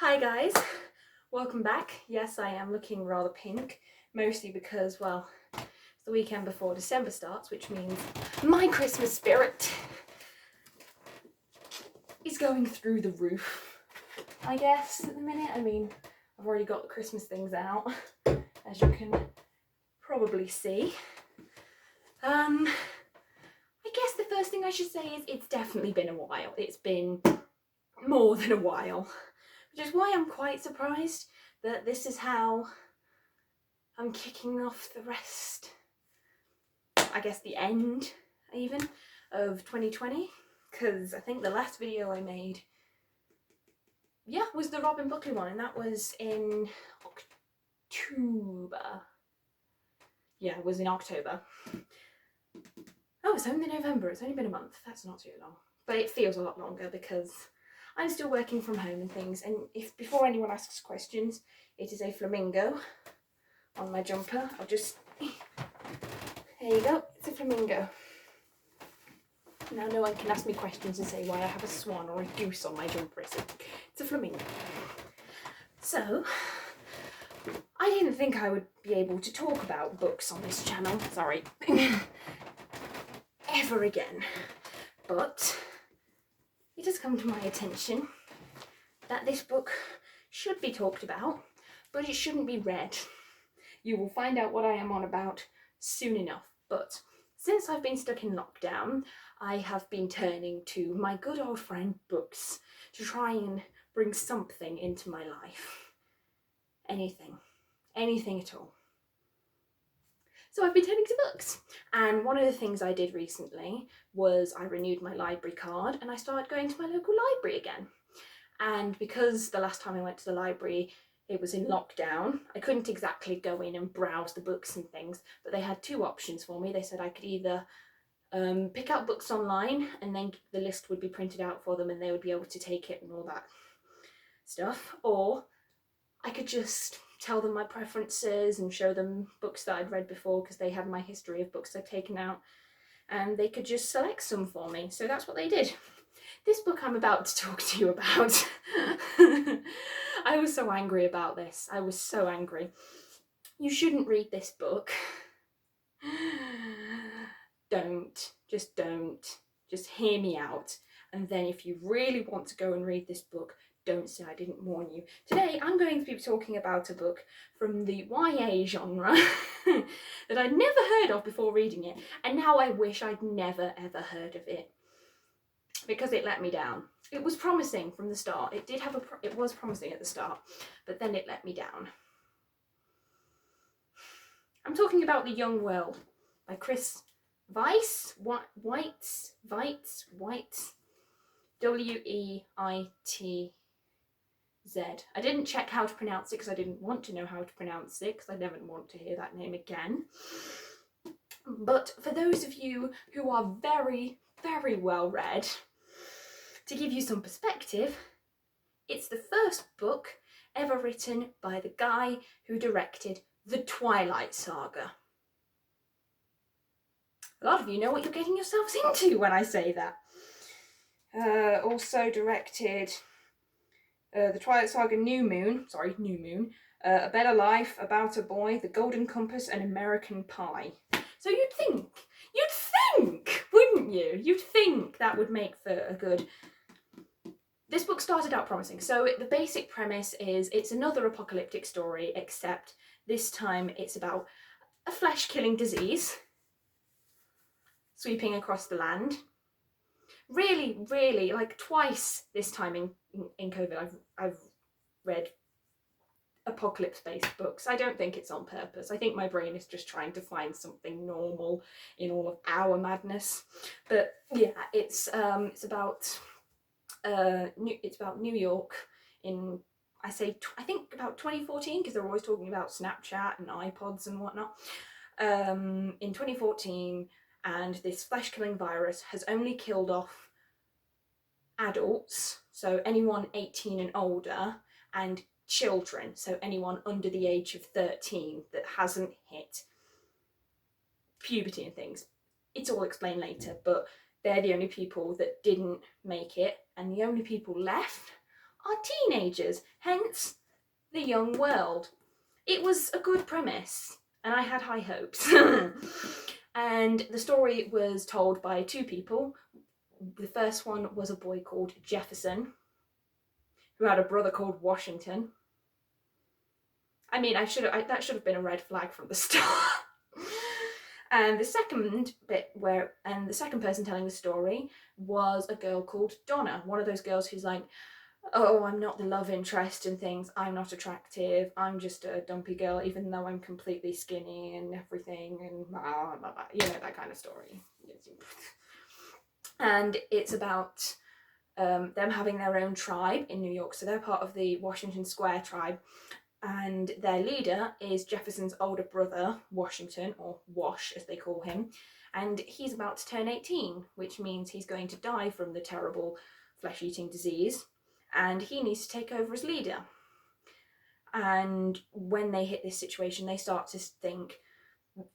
Hi guys, welcome back. Yes, I am looking rather pink, mostly because, well, it's the weekend before December starts, which means my Christmas spirit is going through the roof, I guess, at the minute. I mean, I've already got the Christmas things out, as you can probably see. I guess the first thing I should say is it's definitely been a while. It's been more than a while. Which is why I'm quite surprised that this is how I'm kicking off the rest, I guess the end even, of 2020, because I think the last video I made, was the Robin Buckley one, and that was in October. Yeah, it was in October. Oh, it's only November, it's only been a month, that's not too long. But it feels a lot longer because I'm still working from home and things, and if before anyone asks questions, it is a flamingo on my jumper. I'll just, there you go, it's a flamingo. Now no one can ask me questions and say why I have a swan or a goose on my jumper. It's a flamingo. So, I didn't think I would be able to talk about books on this channel, sorry, ever again, but it has come to my attention that this book should be talked about, but it shouldn't be read. You will find out what I am on about soon enough, but since I've been stuck in lockdown, I have been turning to my good old friend books to try and bring something into my life. Anything at all. So I've been turning to books, and one of the things I did recently was I renewed my library card and I started going to my local library again. And because the last time I went to the library it was in lockdown, I couldn't exactly go in and browse the books and things, but they had two options for me. They said I could either pick out books online and then the list would be printed out for them and they would be able to take it and all that stuff, or I could just tell them my preferences and show them books that I'd read before because they had my history of books I've taken out, and they could just select some for me. So that's what they did. This book I'm about to talk to you about, I was so angry about this. I was so angry. You shouldn't read this book. Don't. Just hear me out. And then if you really want to go and read this book, don't say I didn't warn you. Today I'm going to be talking about a book from the YA genre that I'd never heard of before reading it, and now I wish I'd never ever heard of it, because it let me down. It was promising from the start. It was promising at the start, but then it let me down. I'm talking about The Young World by Chris Weitz, W-E-I-T-Z. I didn't check how to pronounce it because I didn't want to know how to pronounce it because I never want to hear that name again. But for those of you who are very, very well read, to give you some perspective, it's the first book ever written by the guy who directed the Twilight Saga. A lot of you know what you're getting yourselves into when I say that. Also directed the Twilight Saga New Moon, A Better Life, About a Boy, The Golden Compass, and American Pie. So you'd think, wouldn't you? You'd think that would make for a good... This book started out promising. So the basic premise is it's another apocalyptic story, except this time it's about a flesh-killing disease sweeping across the land. Really, like twice this time in COVID, I've read apocalypse-based books. I don't think it's on purpose. I think my brain is just trying to find something normal in all of our madness. But yeah, it's about New York in, I think about 2014, because they're always talking about Snapchat and iPods and whatnot. In 2014, and this flesh-killing virus has only killed off adults, so anyone 18 and older, and children, so anyone under the age of 13 that hasn't hit puberty and things. It's all explained later, but they're the only people that didn't make it, and the only people left are teenagers, hence the young world. It was a good premise, and I had high hopes. And the story was told by two people. The first one was a boy called Jefferson, who had a brother called Washington. I mean, that should have been a red flag from the start. And the second person telling the story was a girl called Donna, one of those girls who's like, oh, I'm not the love interest and things, I'm not attractive, I'm just a dumpy girl, even though I'm completely skinny and everything, and blah, blah, blah. You know, that kind of story. And it's about them having their own tribe in New York. So they're part of the Washington Square tribe, and their leader is Jefferson's older brother, Washington, or Wash as they call him, and he's about to turn 18, which means he's going to die from the terrible flesh-eating disease, and he needs to take over as leader. And when they hit this situation, they start to think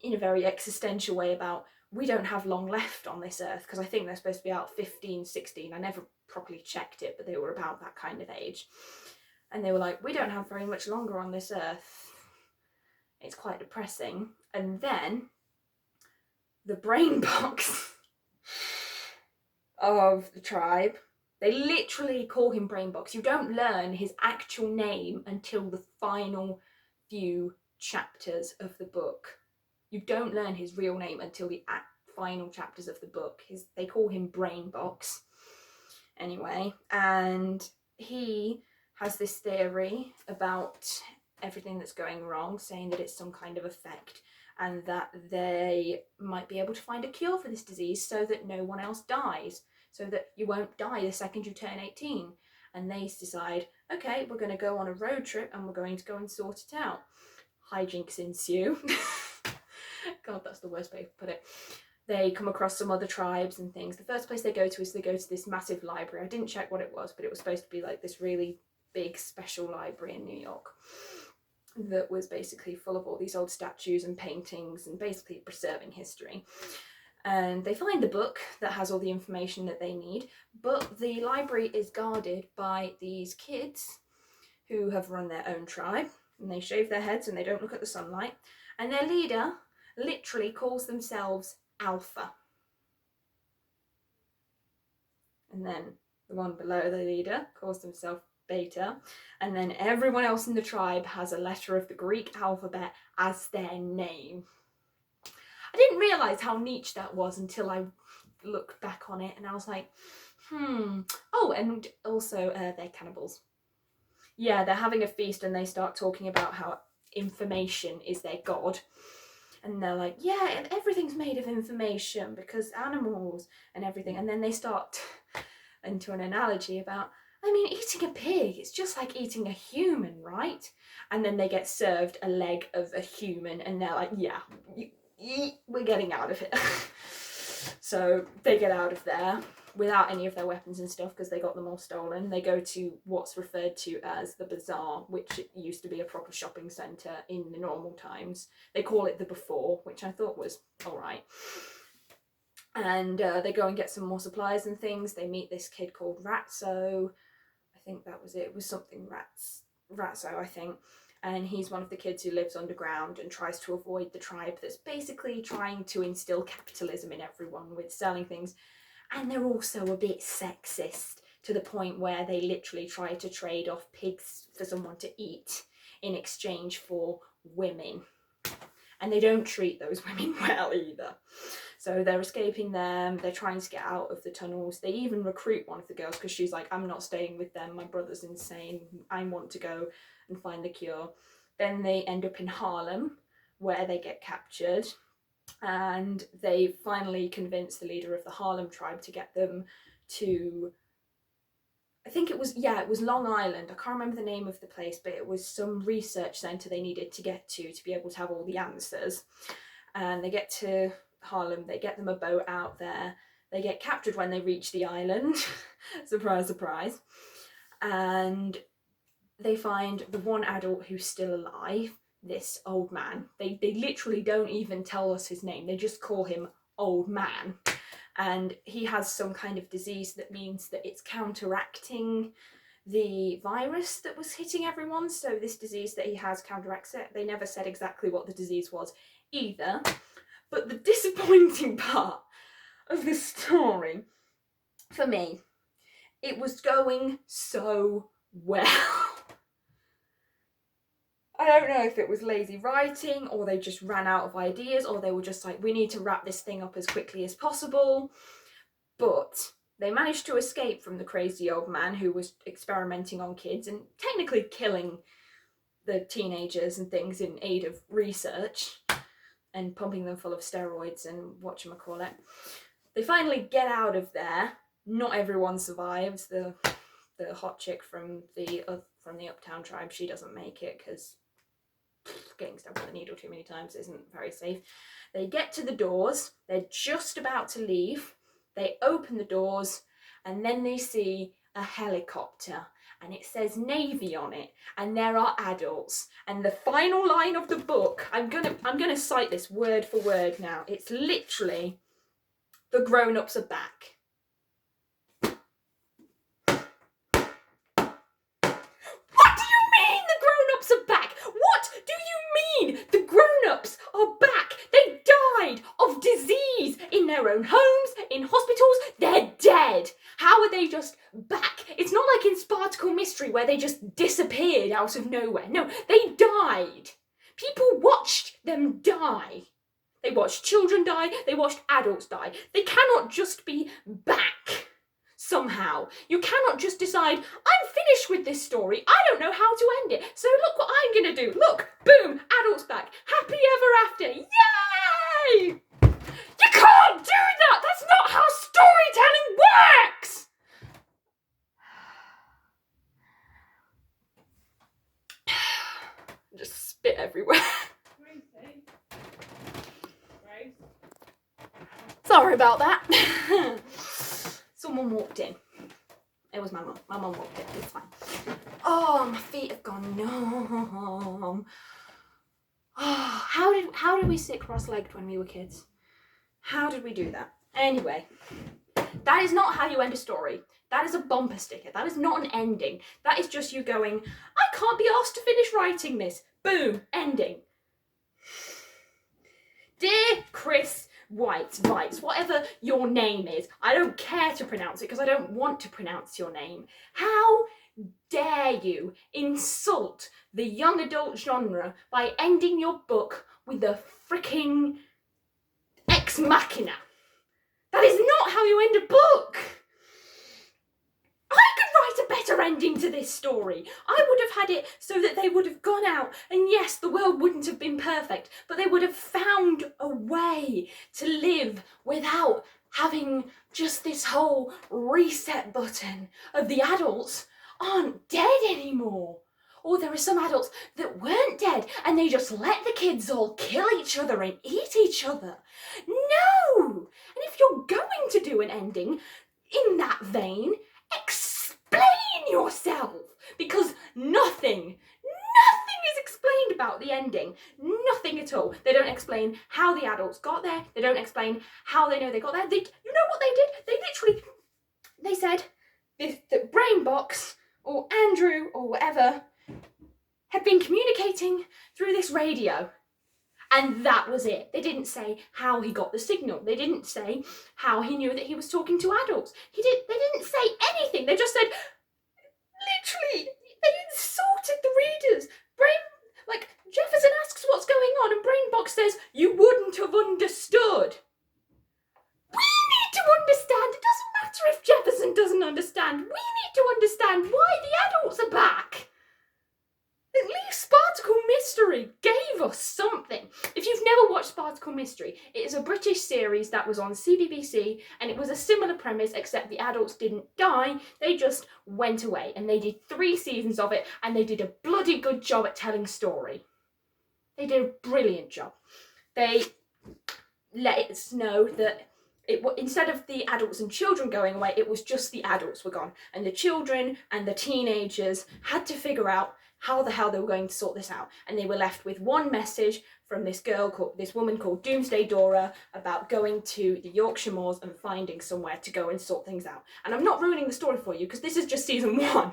in a very existential way about, we don't have long left on this earth, because I think they're supposed to be out 15, 16, I never properly checked it, but they were about that kind of age. And they were like, we don't have very much longer on this earth. It's quite depressing. And then the brain box of the tribe, they literally call him Brain Box. You don't learn his actual name until the final few chapters of the book. You don't learn his real name until the final chapters of the book. They call him Brain Box. Anyway, and he has this theory about everything that's going wrong, saying that it's some kind of effect, and that they might be able to find a cure for this disease so that no one else dies, so that you won't die the second you turn 18. And they decide, okay, we're going to go on a road trip and we're going to go and sort it out. Hijinks ensue. God, that's the worst way to put it. They come across some other tribes and things. The first place they go to is this massive library. I didn't check what it was, but it was supposed to be like this really big special library in New York that was basically full of all these old statues and paintings and basically preserving history. And they find the book that has all the information that they need, but the library is guarded by these kids who have run their own tribe, and they shave their heads and they don't look at the sunlight, and their leader literally calls themselves Alpha. And then the one below the leader calls themselves Beta, and then everyone else in the tribe has a letter of the Greek alphabet as their name. I didn't realise how niche that was until I looked back on it, and I was like, Oh, and also they're cannibals. Yeah, they're having a feast and they start talking about how information is their god. And they're like, yeah, everything's made of information because animals and everything. And then they start into an analogy about, I mean, eating a pig, it's just like eating a human, right? And then they get served a leg of a human and they're like, yeah, we're getting out of here. So they get out of there without any of their weapons and stuff because they got them all stolen. They go to what's referred to as the bazaar, which used to be a proper shopping centre in the normal times. They call it the before, which I thought was alright. And they go and get some more supplies and things. They meet this kid called Ratso. I think that was it. It was something Ratso, I think. And he's one of the kids who lives underground and tries to avoid the tribe that's basically trying to instill capitalism in everyone with selling things. And they're also a bit sexist to the point where they literally try to trade off pigs for someone to eat in exchange for women. And they don't treat those women well either. So they're escaping them, they're trying to get out of the tunnels. They even recruit one of the girls because she's like, I'm not staying with them, my brother's insane, I want to go and find the cure. Then they end up in Harlem, where they get captured, and they finally convince the leader of the Harlem tribe to get them to, I think it was Long Island. I can't remember the name of the place, but it was some research centre they needed to get to be able to have all the answers. And they get to Harlem, they get them a boat out there, they get captured when they reach the island. Surprise, surprise. And they find the one adult who's still alive, this old man. They literally don't even tell us his name, they just call him Old Man. And he has some kind of disease that means that it's counteracting the virus that was hitting everyone, so this disease that he has counteracts it. They never said exactly what the disease was either. But the disappointing part of the story, for me, it was going so well. I don't know if it was lazy writing, or they just ran out of ideas, or they were just like, we need to wrap this thing up as quickly as possible. But they managed to escape from the crazy old man who was experimenting on kids and technically killing the teenagers and things in aid of research and pumping them full of steroids and whatchamacallit. They finally get out of there. Not everyone survives. The hot chick from the Uptown tribe, she doesn't make it because getting stabbed with a needle too many times isn't very safe. They get to the doors. They're just about to leave. They open the doors and then they see a helicopter and it says Navy on it and there are adults. And the final line of the book, I'm gonna cite this word for word now. It's literally, the grown-ups are back. What do you mean the grown-ups are back? What do you mean the grown-ups are back? They died of disease in their own homes, in hospitals. They're dead. How are they just back? It's not like in Spartacle Mystery where they just disappeared out of nowhere. No, they died. People watched them die. They watched children die. They watched adults die. They cannot just be back somehow. You cannot just decide, I'm finished with this story. I don't know how to end it. So look what I'm going to do. Look, boom, adults back. Happy ever after. Yay! You can't do that! That's not how storytelling works! Just spit everywhere. Sorry about that. Someone walked in. It was my mum. My mum walked in. It's fine. Oh, my feet have gone numb. Oh, how did we sit cross-legged when we were kids? How did we do that? Anyway, that is not how you end a story. That is a bumper sticker. That is not an ending. That is just you going, I can't be asked to finish writing this. Boom, ending. Dear Chris Weitz, whatever your name is, I don't care to pronounce it because I don't want to pronounce your name. How dare you insult the young adult genre by ending your book with a freaking ex machina? That is not how you end a book. I could write a better ending to this story. I would have had it so that they would have gone out, and yes, the world wouldn't have been perfect, but they would have found a way to live without having just this whole reset button of the adults aren't dead anymore. Or there are some adults that weren't dead and they just let the kids all kill each other and eat each other. No! And if you're going to do an ending in that vein, explain yourself, because nothing is explained about the ending. Nothing at all. They don't explain how the adults got there. They don't explain how they know they got there. You know what they did? They said that Brainbox or Andrew or whatever had been communicating through this radio. And that was it. They didn't say how he got the signal. They didn't say how he knew that he was talking to adults. They didn't say anything. They just said, literally, they insulted the readers. Jefferson asks what's going on and Brainbox says, you wouldn't have understood. We need to understand. It doesn't matter if Jefferson doesn't understand. We need to understand why the adults are back. At least Spartacle Mystery gave us something. If you've never watched Spartacle Mystery, it is a British series that was on CBBC and it was a similar premise except the adults didn't die, they just went away, and they did 3 seasons of it and they did a bloody good job at telling story. They did a brilliant job. They let us know that instead of the adults and children going away, it was just the adults were gone, and the children and the teenagers had to figure out how the hell they were going to sort this out. And they were left with one message from this woman called Doomsday Dora about going to the Yorkshire Moors and finding somewhere to go and sort things out. And I'm not ruining the story for you because this is just season 1.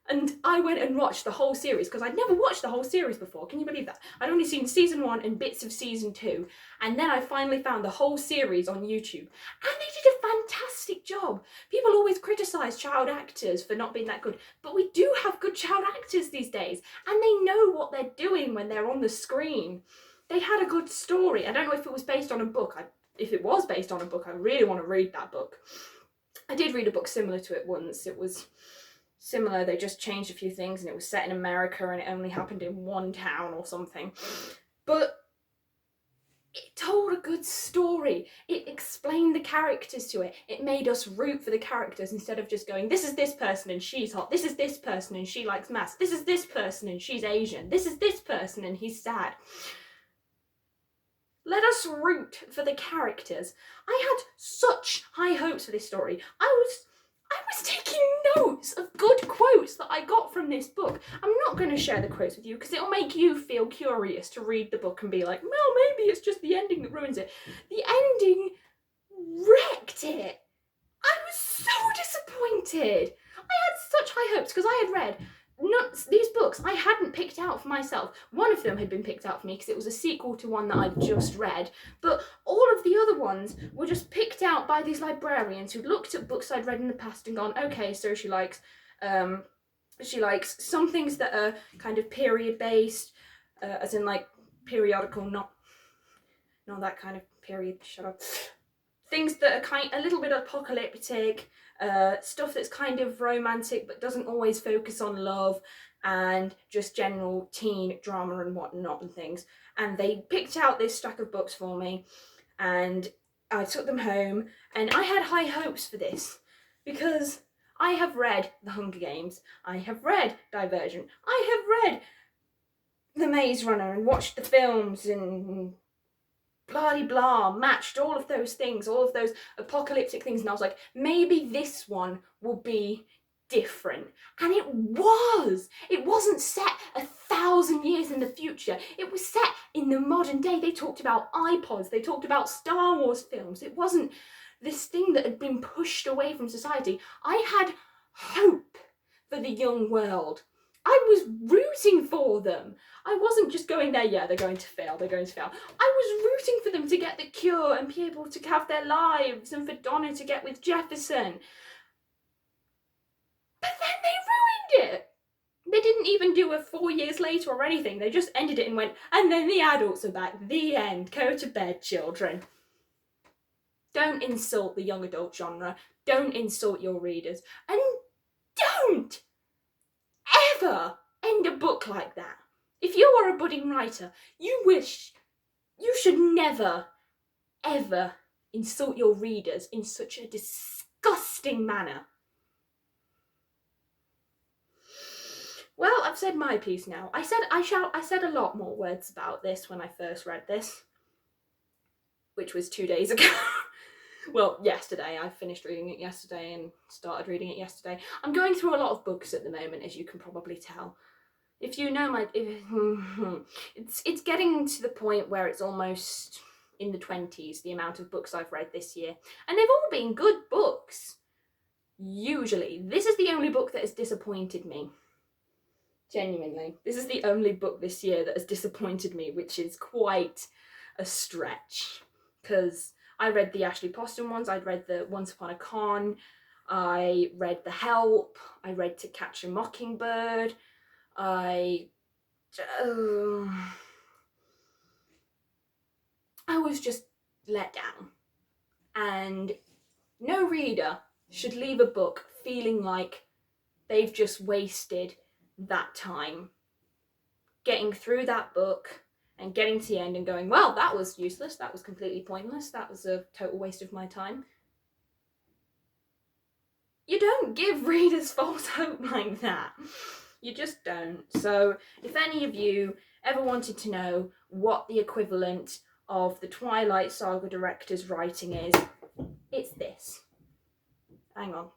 And I went and watched the whole series because I'd never watched the whole series before. Can you believe that? I'd only seen season 1 and bits of season 2. And then I finally found the whole series on YouTube. And they did a fantastic job. People always criticise child actors for not being that good. But we do have good child actors these days. And they know what they're doing when they're on the screen. They had a good story. I don't know if it was based on a book. If it was based on a book, I really want to read that book. I did read a book similar to it once. It was similar, they just changed a few things and it was set in America and it only happened in one town or something. But it told a good story. It explained the characters to it. It made us root for the characters instead of just going, this is this person and she's hot. This is this person and she likes maths. This is this person and she's Asian. This is this person and he's sad. Let us root for the characters. I had such high hopes for this story. I was taking notes of good quotes that I got from this book. I'm not going to share the quotes with you because it'll make you feel curious to read the book and be like, well, maybe it's just the ending that ruins it. The ending wrecked it. I was so disappointed. I had such high hopes because I had read these books I hadn't picked out for myself. One of them had been picked out for me because it was a sequel to one that I'd just read, but all of the other ones were just picked out by these librarians who'd looked at books I'd read in the past and gone, okay, so she likes some things that are kind of period based, as in like periodical, not that kind of period, shut up. Things that are a little bit apocalyptic, stuff that's kind of romantic but doesn't always focus on love, and just general teen drama and whatnot and things. And they picked out this stack of books for me and I took them home, and I had high hopes for this because I have read The Hunger Games, I have read Divergent, I have read The Maze Runner and watched the films and blah blah, matched all of those things, all of those apocalyptic things, and I was like, maybe this one will be different. And it was. It wasn't set 1,000 years in the future. It was set in the modern day. They talked about iPods, they talked about Star Wars films. It wasn't this thing that had been pushed away from society. I had hope for the young world. I was rooting for them. I wasn't just going there, yeah, they're going to fail, they're going to fail. I was rooting for them to get the cure and be able to have their lives, and for Donna to get with Jefferson. But then they ruined it. They didn't even do a 4 years later or anything. They just ended it and went, and then the adults are back. The end. Go to bed, children. Don't insult the young adult genre. Don't insult your readers. And don't ever end a book like that. If you are a budding writer, you should never, ever insult your readers in such a disgusting manner. Well, I've said my piece now. I said a lot more words about this when I first read this, which was 2 days ago. Well, yesterday. I finished reading it yesterday and started reading it yesterday. I'm going through a lot of books at the moment, as you can probably tell. If you know it's getting to the point where it's almost in the 20s, the amount of books I've read this year. And they've all been good books. Usually. This is the only book that has disappointed me. Genuinely. This is the only book this year that has disappointed me, which is quite a stretch. Because I read the Ashley Poston ones, I'd read the Once Upon a Con, I read The Help, I read To Catch a Mockingbird, I was just let down. And no reader should leave a book feeling like they've just wasted that time getting through that book and getting to the end and going, well, that was useless, that was completely pointless, that was a total waste of my time. You don't give readers false hope like that. You just don't. So if any of you ever wanted to know what the equivalent of the Twilight Saga director's writing is, it's this. Hang on,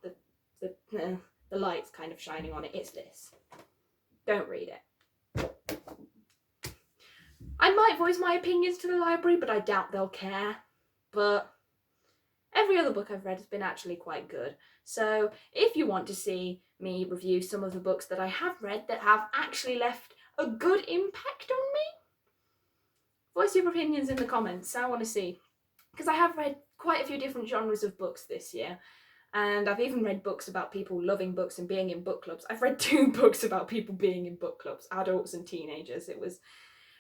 the light's kind of shining on it. It's this. Don't read it. I might voice my opinions to the library, but I doubt they'll care. But every other book I've read has been actually quite good. So if you want to see me review some of the books that I have read that have actually left a good impact on me, voice your opinions in the comments. I want to see, because I have read quite a few different genres of books this year, and I've even read books about people loving books and being in book clubs. I've read 2 books about people being in book clubs, adults and teenagers.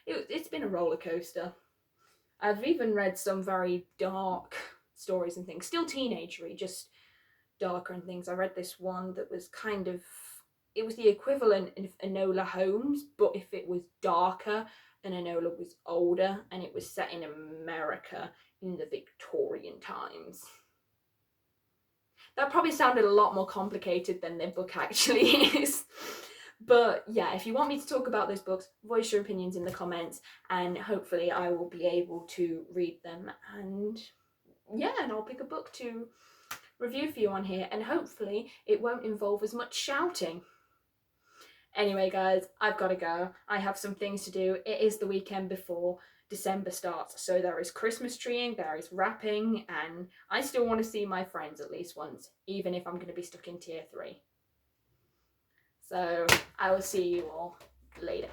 It's been a roller coaster. I've even read some very dark stories and things, still teenagery, just darker and things. I read this one that was kind of, it was the equivalent of Enola Holmes, but if it was darker and Enola was older, and it was set in America in the Victorian times. That probably sounded a lot more complicated than their book actually is. But yeah, if you want me to talk about those books, voice your opinions in the comments, and hopefully I will be able to read them, and yeah, and I'll pick a book to review for you on here, and hopefully it won't involve as much shouting. Anyway guys, I've got to go. I have some things to do. It is the weekend before December starts, so there is Christmas treeing, there is wrapping, and I still want to see my friends at least once, even if I'm going to be stuck in tier 3. So I will see you all later.